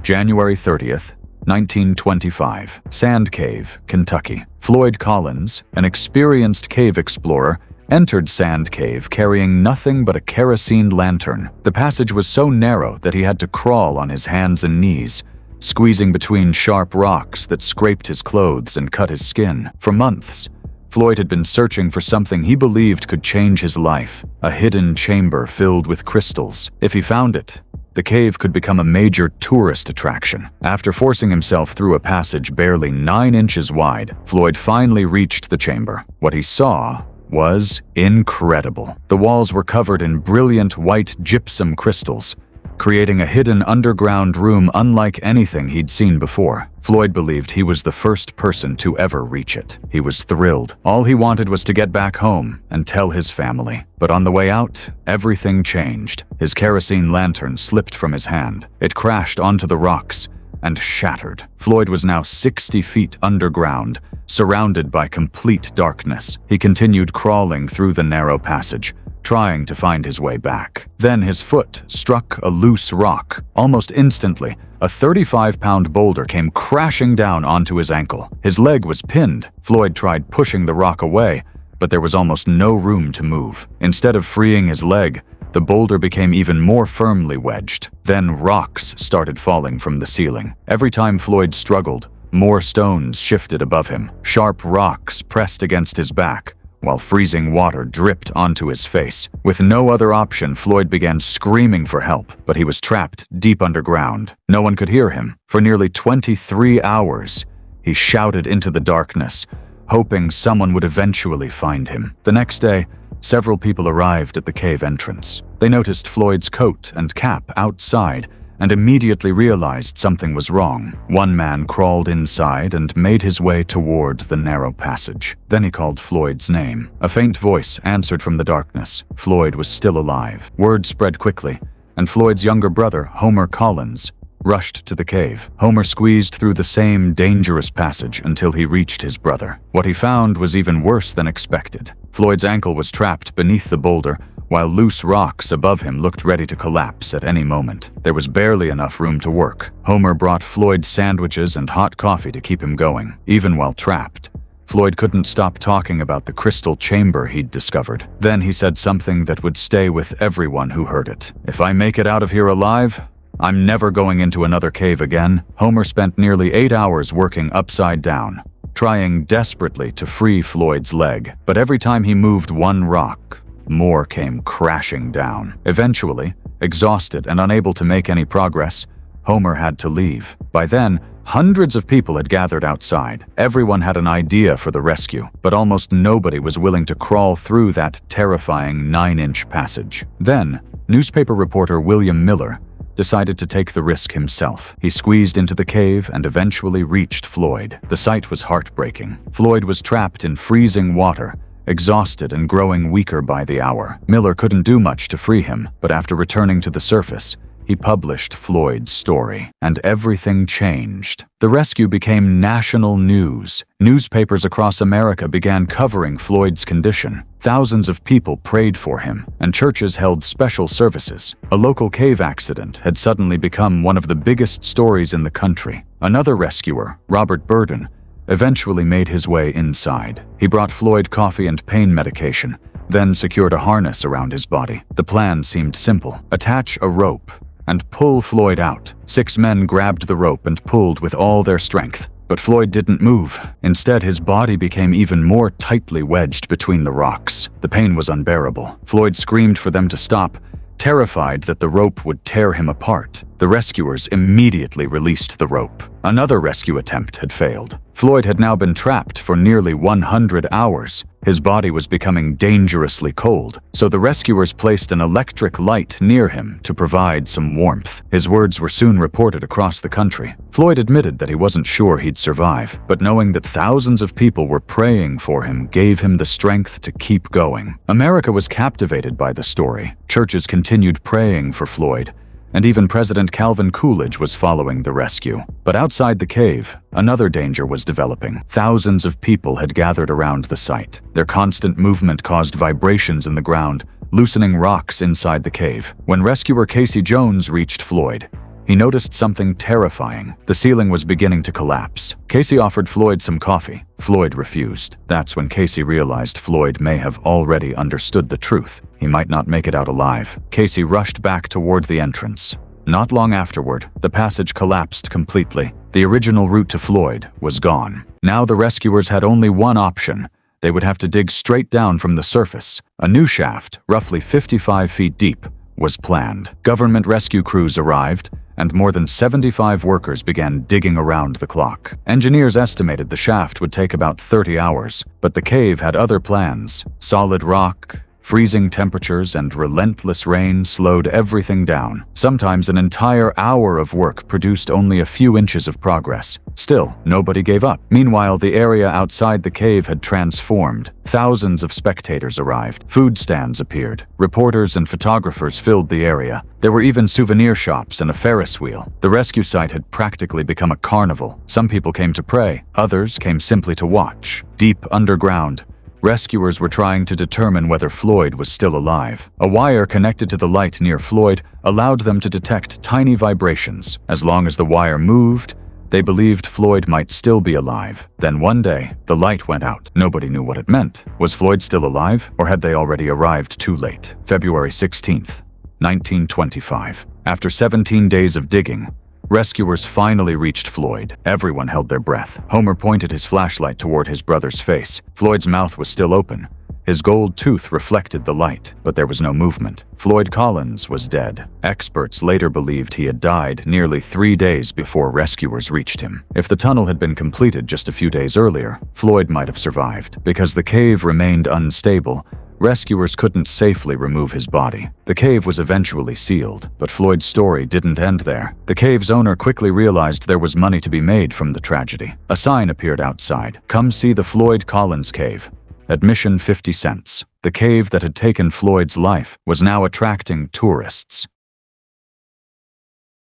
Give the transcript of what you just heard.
January 30th, 1925. Sand Cave, Kentucky. Floyd Collins, an experienced cave explorer, entered Sand Cave carrying nothing but a kerosene lantern. The passage was so narrow that he had to crawl on his hands and knees, squeezing between sharp rocks that scraped his clothes and cut his skin. For months, Floyd had been searching for something he believed could change his life, a hidden chamber filled with crystals. If he found it, the cave could become a major tourist attraction. After forcing himself through a passage barely 9 inches wide, Floyd finally reached the chamber. What he saw was incredible. The walls were covered in brilliant white gypsum crystals, creating a hidden underground room unlike anything he'd seen before. Floyd believed he was the first person to ever reach it. He was thrilled. All he wanted was to get back home and tell his family. But on the way out, everything changed. His kerosene lantern slipped from his hand. It crashed onto the rocks and shattered. Floyd was now 60 feet underground, surrounded by complete darkness. He continued crawling through the narrow passage, trying to find his way back. Then his foot struck a loose rock. Almost instantly, a 35-pound boulder came crashing down onto his ankle. His leg was pinned. Floyd tried pushing the rock away, but there was almost no room to move. Instead of freeing his leg, the boulder became even more firmly wedged. Then rocks started falling from the ceiling. Every time Floyd struggled, more stones shifted above him. Sharp rocks pressed against his back, while freezing water dripped onto his face. With no other option, Floyd began screaming for help, but he was trapped deep underground. No one could hear him. For nearly 23 hours, he shouted into the darkness, hoping someone would eventually find him. The next day, several people arrived at the cave entrance. They noticed Floyd's coat and cap outside and immediately realized something was wrong. One man crawled inside and made his way toward the narrow passage. Then he called Floyd's name. A faint voice answered from the darkness. Floyd was still alive. Word spread quickly, and Floyd's younger brother, Homer Collins, rushed to the cave. Homer squeezed through the same dangerous passage until he reached his brother. What he found was even worse than expected. Floyd's ankle was trapped beneath the boulder, while loose rocks above him looked ready to collapse at any moment. There was barely enough room to work. Homer brought Floyd sandwiches and hot coffee to keep him going. Even while trapped, Floyd couldn't stop talking about the crystal chamber he'd discovered. Then he said something that would stay with everyone who heard it. "If I make it out of here alive, I'm never going into another cave again." Homer spent nearly 8 hours working upside down, trying desperately to free Floyd's leg. But every time he moved one rock, more came crashing down. Eventually, exhausted and unable to make any progress, Homer had to leave. By then, hundreds of people had gathered outside. Everyone had an idea for the rescue, but almost nobody was willing to crawl through that terrifying 9-inch passage. Then, newspaper reporter William Miller decided to take the risk himself. He squeezed into the cave and eventually reached Floyd. The sight was heartbreaking. Floyd was trapped in freezing water, exhausted and growing weaker by the hour. Miller couldn't do much to free him, but after returning to the surface, he published Floyd's story, and everything changed. The rescue became national news. Newspapers across America began covering Floyd's condition. Thousands of people prayed for him, and churches held special services. A local cave accident had suddenly become one of the biggest stories in the country. Another rescuer, Robert Burden, eventually made his way inside. He brought Floyd coffee and pain medication, then secured a harness around his body. The plan seemed simple. Attach a rope and pull Floyd out. 6 men grabbed the rope and pulled with all their strength. But Floyd didn't move. Instead, his body became even more tightly wedged between the rocks. The pain was unbearable. Floyd screamed for them to stop, terrified that the rope would tear him apart. The rescuers immediately released the rope. Another rescue attempt had failed. Floyd had now been trapped for nearly 100 hours. His body was becoming dangerously cold, so the rescuers placed an electric light near him to provide some warmth. His words were soon reported across the country. Floyd admitted that he wasn't sure he'd survive, but knowing that thousands of people were praying for him gave him the strength to keep going. America was captivated by the story. Churches continued praying for Floyd, and even President Calvin Coolidge was following the rescue. But outside the cave, another danger was developing. Thousands of people had gathered around the site. Their constant movement caused vibrations in the ground, loosening rocks inside the cave. When rescuer Casey Jones reached Floyd, he noticed something terrifying. The ceiling was beginning to collapse. Casey offered Floyd some coffee. Floyd refused. That's when Casey realized Floyd may have already understood the truth. He might not make it out alive. Casey rushed back toward the entrance. Not long afterward, the passage collapsed completely. The original route to Floyd was gone. Now the rescuers had only one option. They would have to dig straight down from the surface. A new shaft, roughly 55 feet deep, was planned. Government rescue crews arrived, and more than 75 workers began digging around the clock. Engineers estimated the shaft would take about 30 hours, but the cave had other plans. Solid rock, freezing temperatures, and relentless rain slowed everything down. Sometimes an entire hour of work produced only a few inches of progress. Still, nobody gave up. Meanwhile, the area outside the cave had transformed. Thousands of spectators arrived. Food stands appeared. Reporters and photographers filled the area. There were even souvenir shops and a Ferris wheel. The rescue site had practically become a carnival. Some people came to pray. Others came simply to watch. Deep underground, rescuers were trying to determine whether Floyd was still alive. A wire connected to the light near Floyd allowed them to detect tiny vibrations. As long as the wire moved, they believed Floyd might still be alive. Then one day, the light went out. Nobody knew what it meant. Was Floyd still alive, or had they already arrived too late? February 16th, 1925. After 17 days of digging, rescuers finally reached Floyd. Everyone held their breath. Homer pointed his flashlight toward his brother's face. Floyd's mouth was still open. His gold tooth reflected the light, but there was no movement. Floyd Collins was dead. Experts later believed he had died nearly 3 days before rescuers reached him. If the tunnel had been completed just a few days earlier, Floyd might have survived. Because the cave remained unstable, rescuers couldn't safely remove his body. The cave was eventually sealed, but Floyd's story didn't end there. The cave's owner quickly realized there was money to be made from the tragedy. A sign appeared outside. "Come see the Floyd Collins Cave. Admission 50 cents. The cave that had taken Floyd's life was now attracting tourists.